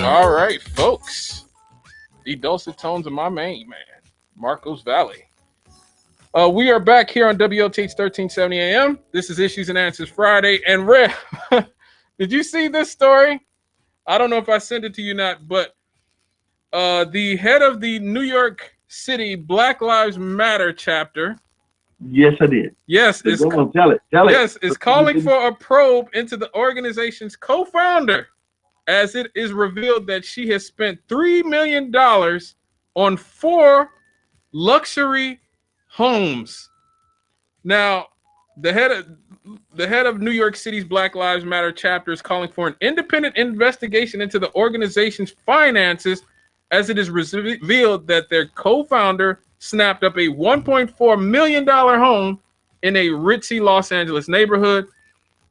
All right, folks. The dulcet tones of my main man, Marcos Valley. We are back here on WOTH 1370 AM. This is Issues and Answers Friday. And Red, did you see this story? I don't know if I sent it to you or not, but the head of the New York City Black Lives Matter chapter. Yes, I did. Yes, tell it. Yes, is calling for a probe into the organization's co-founder, as it is revealed that she has spent $3 million on 4 luxury homes. Now, the head of New York City's Black Lives Matter chapter is calling for an independent investigation into the organization's finances, as it is revealed that their co-founder snapped up a $1.4 million home in a ritzy Los Angeles neighborhood.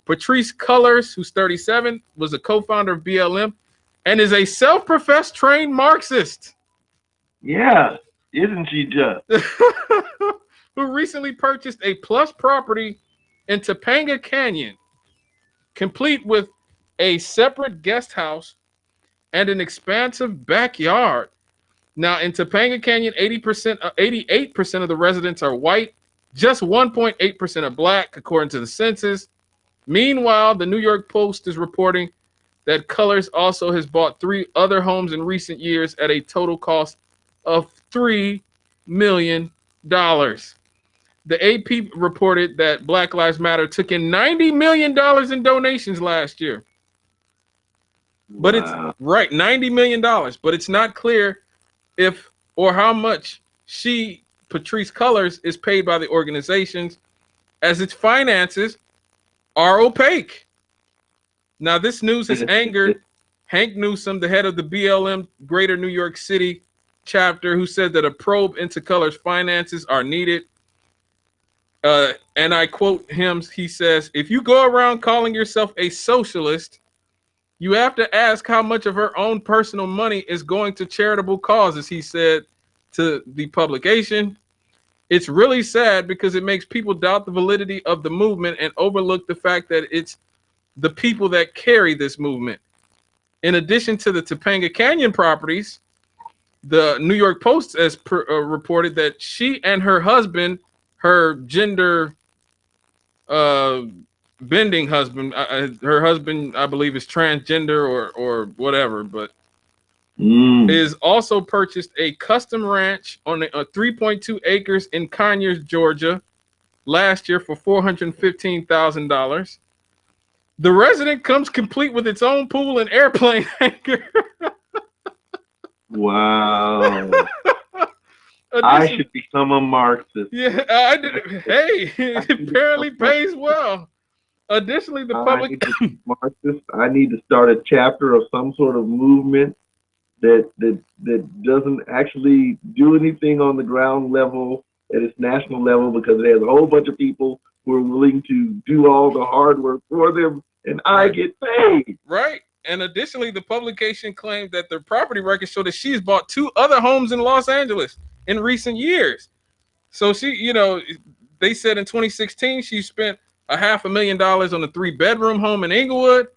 Patrisse Cullors, who's 37, was a co-founder of BLM and is a self-professed trained Marxist. Yeah, isn't she just? Who recently purchased a plush property in Topanga Canyon, complete with a separate guest house and an expansive backyard. Now, in Topanga Canyon, 88% of the residents are white. Just 1.8% are black, according to the census. Meanwhile, the New York Post is reporting that Cullors also has bought 3 other homes in recent years at a total cost of $3 million. The AP reported that Black Lives Matter took in $90 million in donations last year. But it's right, $90 million. But it's not clear if or how much Patrisse Cullors, is paid by the organizations, as its finances are opaque. Now, this news has angered Hank Newsom, the head of the BLM Greater New York City chapter, who said that a probe into Cullors' finances are needed. And I quote him, he says, "If you go around calling yourself a socialist, you have to ask how much of her own personal money is going to charitable causes," he said to the publication. "It's really sad because it makes people doubt the validity of the movement and overlook the fact that it's the people that carry this movement." In addition to the Topanga Canyon properties, the New York Post has reported that she and her husband, her gender bending husband, her husband, I believe, is transgender or whatever, but is also purchased a custom ranch on 3.2 acres in Conyers, Georgia, last year for $415,000. The resident comes complete with its own pool and airplane hangar. Wow. I should become a Marxist. Yeah, I did. Hey, it apparently pays well. Additionally, the public Marxist. I need to start a chapter of some sort of movement that doesn't actually do anything on the ground level at its national level, because it has a whole bunch of people who are willing to do all the hard work for them, and I get paid. Right. And additionally, the publication claimed that the property records show that she's bought 2 other homes in Los Angeles in recent years. So she, they said in 2016 she spent $500,000 on a 3-bedroom home in Inglewood.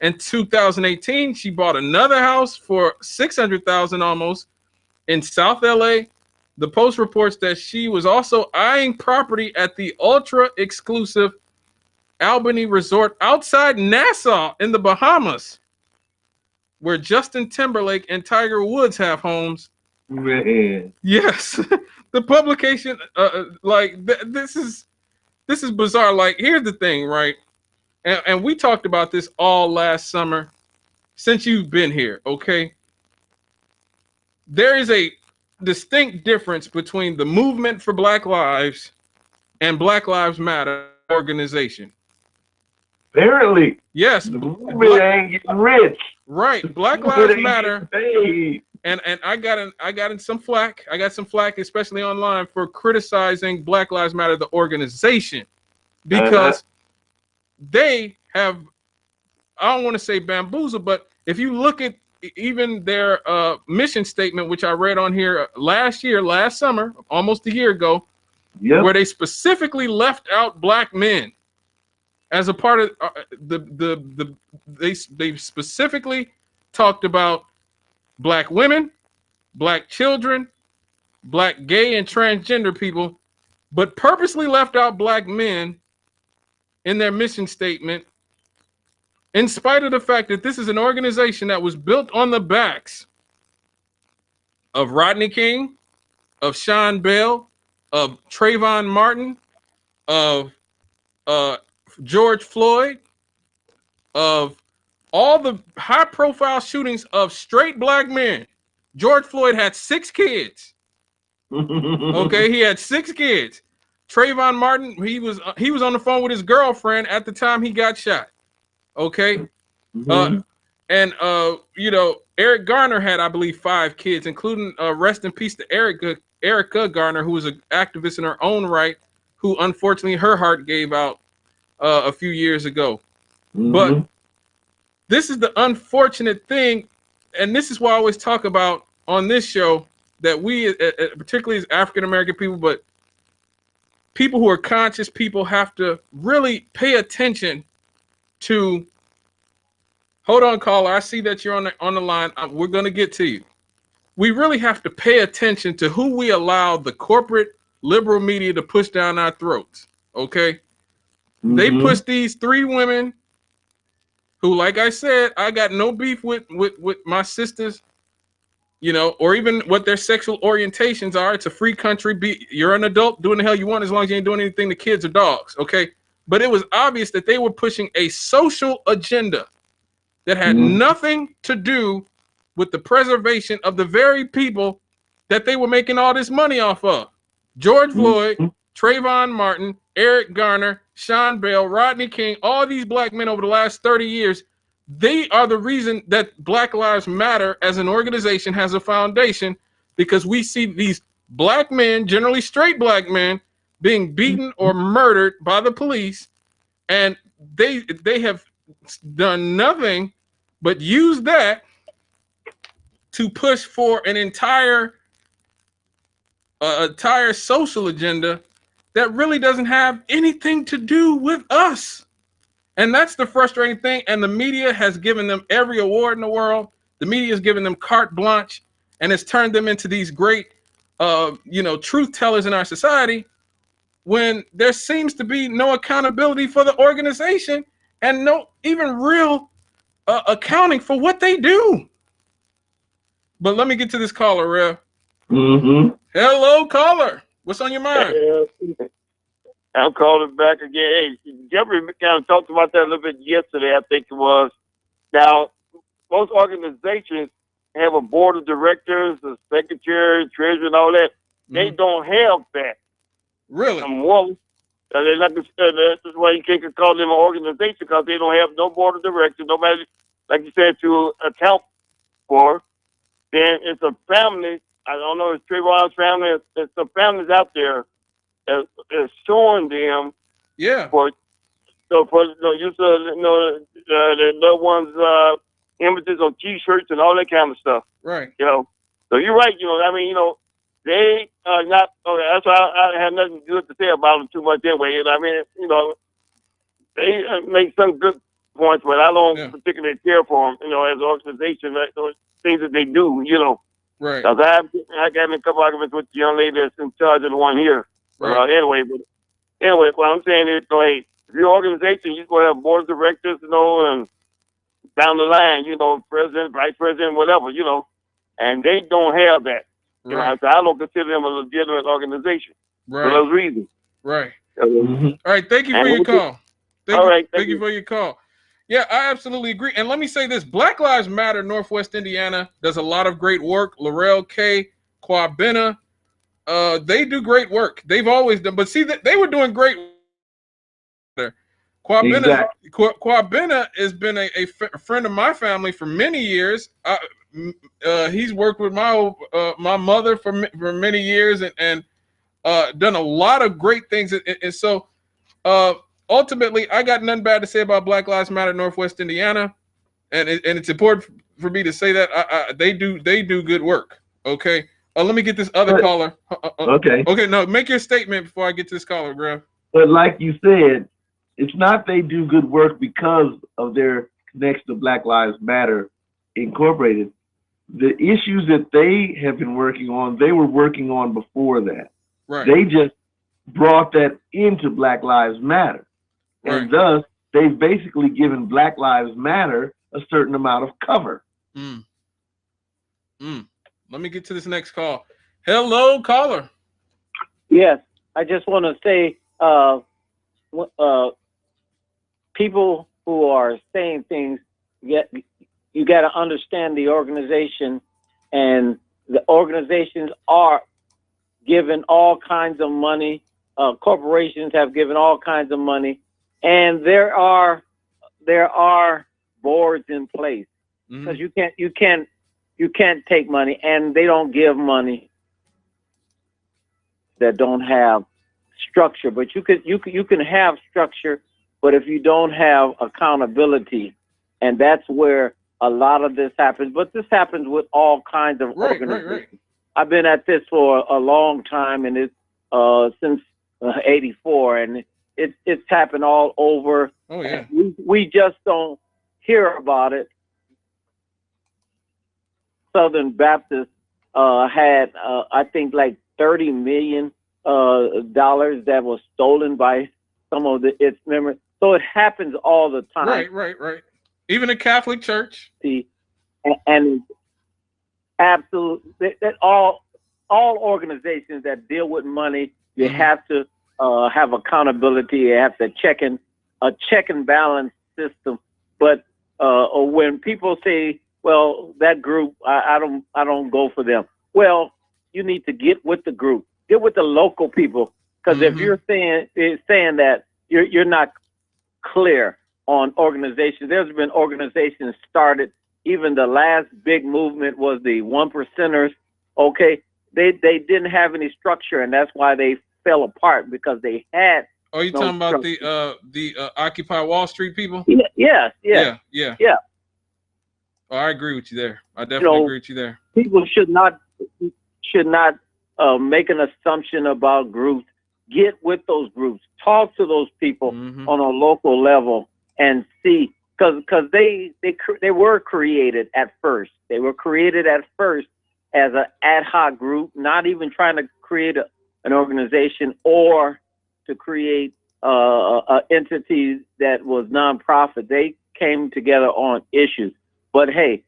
In 2018, she bought another house for $600,000 almost in South LA. The Post reports that she was also eyeing property at the ultra exclusive Albany Resort outside Nassau in the Bahamas, where Justin Timberlake and Tiger Woods have homes. Man. Yes, the publication, this is bizarre. Like, here's the thing, right? And we talked about this all last summer, since you've been here, okay? There is a distinct difference between the movement for Black Lives and Black Lives Matter organization. Apparently. Yes. The movement ain't getting rich. Right. Black Lives Matter. And I got in some flack. I got some flack, especially online, for criticizing Black Lives Matter, the organization, because they have, I don't want to say bamboozled, but if you look at even their mission statement, which I read on here last summer, almost a year ago, where they specifically left out black men as a part of they specifically talked about black women, black children, black gay and transgender people, but purposely left out black men in their mission statement, in spite of the fact that this is an organization that was built on the backs of Rodney King, of Sean Bell, of Trayvon Martin, of George Floyd, of all the high-profile shootings of straight black men. George Floyd had 6 kids. Okay, he had 6 kids. Trayvon Martin, he was on the phone with his girlfriend at the time he got shot. Okay, you know, Eric Garner had, I believe, 5 kids, including rest in peace to Erica Garner, who was an activist in her own right, who unfortunately her heart gave out a few years ago. But this is the unfortunate thing, and this is why I always talk about on this show that we, particularly as African American people, but people who are conscious people, have to really pay attention to. Hold on, caller. I see that you're on the line. We're going to get to you. We really have to pay attention to who we allow the corporate liberal media to push down our throats. Okay, they push these 3 women who, like I said, I got no beef with my sisters, you know, or even what their sexual orientations are. It's a free country. You're an adult, doing the hell you want as long as you ain't doing anything to kids or dogs. Okay, but it was obvious that they were pushing a social agenda that had nothing to do with the preservation of the very people that they were making all this money off of. George Floyd, Trayvon Martin, Eric Garner, Sean Bell, Rodney King, all these black men over the last 30 years, they are the reason that Black Lives Matter as an organization has a foundation, because we see these black men, generally straight black men, being beaten or murdered by the police, and they have done nothing but use that to push for an entire social agenda that really doesn't have anything to do with us. And that's the frustrating thing. And the media has given them every award in the world. The media has given them carte blanche, and it's turned them into these great truth tellers in our society, when there seems to be no accountability for the organization and no even real accounting for what they do. But let me get to this caller, Rev. Hello, caller. What's on your mind? I'm calling back again. Hey, Jeffrey kind of talked about that a little bit yesterday, I think it was. Now, most organizations have a board of directors, a secretary, treasurer, and all that. They don't have that. Really? They're not, that's why you can't call them an organization, because they don't have no board of directors, nobody, like you said, to account for. Then it's a family. I don't know if it's Trayvon's family. It's some families out there that is showing them. Yeah. For use of the loved ones' images on T-shirts and all that kind of stuff. Right. You know. So you're right. You know. I mean, you know, they are not. Okay, that's why I have nothing good to say about them too much anyway. I mean, you know, they make some good points, but I don't particularly care for them. You know, as an organization, like those things that they do. You know. Right. Because I got in a couple arguments with the young lady that's in charge of the one here. Right. Anyway, what I'm saying is, hey, if your organization, you're going to have board of directors, you know, and down the line, you know, president, vice president, whatever, you know, and they don't have that. You know, so I don't consider them a legitimate organization for those reasons. Right. All right. Thank you for your call. Thank you for your call. Yeah, I absolutely agree. And let me say this. Black Lives Matter Northwest Indiana does a lot of great work. Laurel K, Quabena, they do great work. They've always done. But see, they were doing great. Quabena has been a friend of my family for many years. He's worked with my mother for many years and done a lot of great things. And so ultimately, I got nothing bad to say about Black Lives Matter Northwest Indiana, and it's important for me to say that they do good work. Okay, let me get this other caller. Okay. No, make your statement before I get to this caller, Graham. But like you said, it's not they do good work because of their connection to Black Lives Matter Incorporated. the issues that they have been working on, they were working on before that. Right. They just brought that into Black Lives Matter. And thus, they've basically given Black Lives Matter a certain amount of cover. Let me get to this next call. Hello, caller. Yes, I just want to say, people who are saying things, you got to understand the organization, and the organizations are given all kinds of money. Corporations have given all kinds of money, and there are boards in place, because you can't take money, and they don't give money that don't have structure. But you can have structure, but if you don't have accountability, and that's where a lot of this happens. But this happens with all kinds of organizations. Right. I've been at this for a long time, and it's since '84, and it's happened all over. Oh yeah. We just don't hear about it. Southern Baptist had I think like $30 million that was stolen by some of its members. So it happens all the time. Right. Even the Catholic Church. And absolutely, that all organizations that deal with money, you have to have accountability. You have to check and balance system. But when people say, "Well, that group, I don't go for them," well, you need to get with the group, get with the local people, because if you're saying that you're not clear on organizations, there's been organizations started. Even the last big movement was the 1%ers. Okay, they didn't have any structure, and that's why they fell apart, because they had. Oh, you talking about the Occupy Wall Street people? Yeah. Oh, I agree with you there. I definitely agree with you there. People should not make an assumption about groups. Get with those groups. Talk to those people on a local level and see, because they were created at first. They were created at first as an ad hoc group, not even trying to create an organization or to create an entity that was nonprofit. They came together on issues. But hey,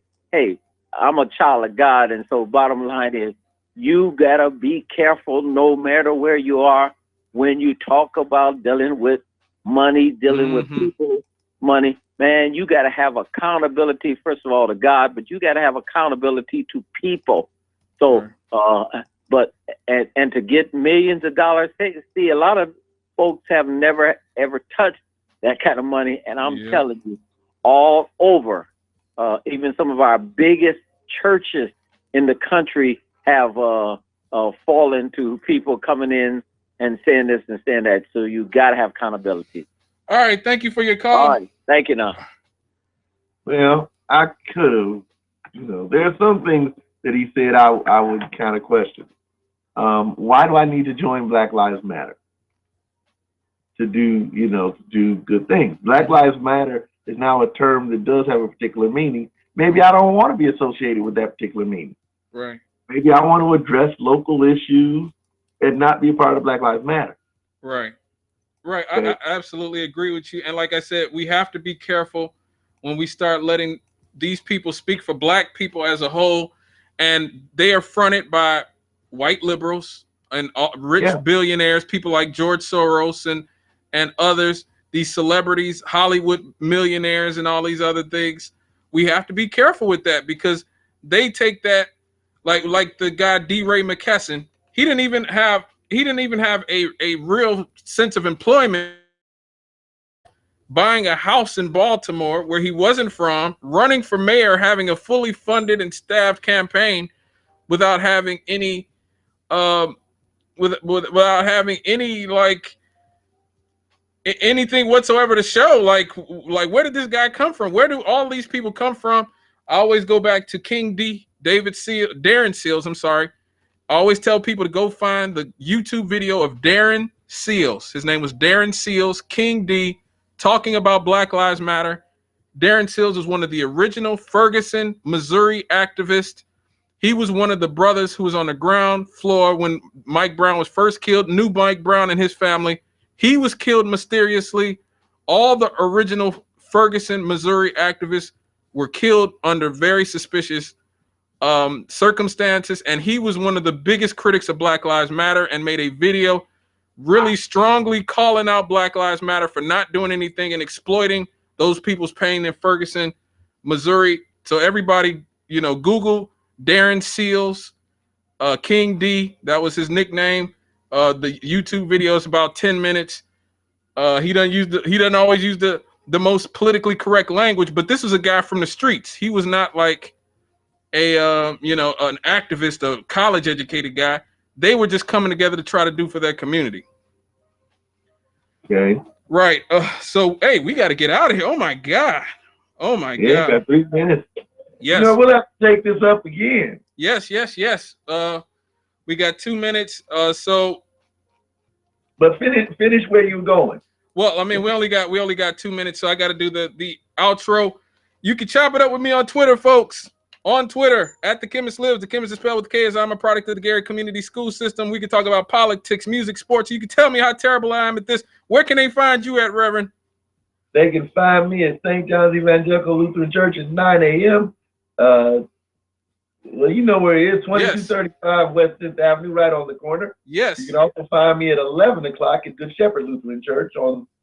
I'm a child of God, and so bottom line is, you gotta be careful no matter where you are when you talk about dealing with money, dealing with people, money. Man, you gotta have accountability, first of all, to God, but you gotta have accountability to people. So, and to get millions of dollars, see, a lot of folks have never ever touched that kind of money, and I'm telling you, all over, even some of our biggest churches in the country have fallen to people coming in and saying this and saying that. So you got to have accountability. All right, thank you for your call. All right, thank you. Now, well, I could have, there are some things that he said I would kind of question. Why do I need to join Black Lives Matter to do good things? Black Lives Matter is now a term that does have a particular meaning. Maybe I don't want to be associated with that particular meaning. Right. Maybe I want to address local issues and not be a part of Black Lives Matter. Right. I absolutely agree with you. And like I said, we have to be careful when we start letting these people speak for Black people as a whole, and they are fronted by white liberals and rich billionaires, people like George Soros and others, these celebrities, Hollywood millionaires, and all these other things. We have to be careful with that, because they take that, like the guy D. Ray McKesson. He didn't even have a real sense of employment, buying a house in Baltimore where he wasn't from, running for mayor, having a fully funded and staffed campaign without having any without having any anything whatsoever to show. Like where did this guy come from? Where do all these people come from? I always go back to King D, Darren Seals. I'm sorry. I always tell people to go find the YouTube video of Darren Seals. His name was Darren Seals, King D, talking about Black Lives Matter. Darren Seals was one of the original Ferguson, Missouri activists He was one of the brothers who was on the ground floor when Mike Brown was first killed. Knew Mike Brown and his family. He was killed mysteriously. All the original Ferguson, Missouri activists were killed under very suspicious circumstances, and he was one of the biggest critics of Black Lives Matter and made a video really strongly calling out Black Lives Matter for not doing anything and exploiting those people's pain in Ferguson, Missouri. So everybody, you know, Google Darren Seals, King D, that was his nickname. The YouTube video is about 10 minutes. He doesn't always use the most politically correct language, but this was a guy from the streets. He was not like a you know, an activist, a college educated guy. They were just coming together to try to do for their community. Okay. Right. So hey, we got to get out of here. Oh my God. Oh my God. Got 3 minutes. Yes. You know, we'll have to take this up again. Yes. We got 2 minutes. But finish where you're going. Well, I mean, we only got 2 minutes, so I got to do the outro. You can chop it up with me on Twitter, folks. On Twitter, at The Chemist Lives. The Chemist is spelled with K, as I'm a product of the Gary Community School System. We can talk about politics, music, sports. You can tell me how terrible I am at this. Where can they find you at, Reverend? They can find me at St. John's Evangelical Lutheran Church at 9 a.m. Well, you know where it is, 2235 West 5th Avenue, right on the corner. Yes. You can also find me at 11 o'clock at Good Shepherd Lutheran Church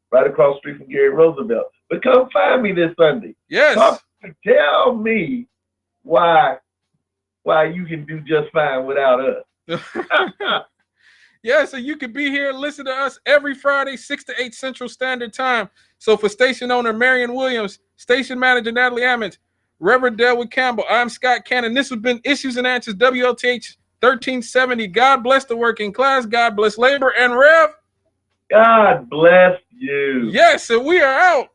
right across the street from Gary Roosevelt. But come find me this Sunday. Yes. Tell me why you can do just fine without us. Yeah, so you can be here and listen to us every Friday, 6 to 8 Central Standard Time. So for station owner Marion Williams, station manager Natalie Ammons, Reverend Delwyn Campbell, I'm Scott Cannon. This has been Issues and Answers, WLTH 1370. God bless the working class. God bless labor. And Rev, God bless you. Yes, and we are out.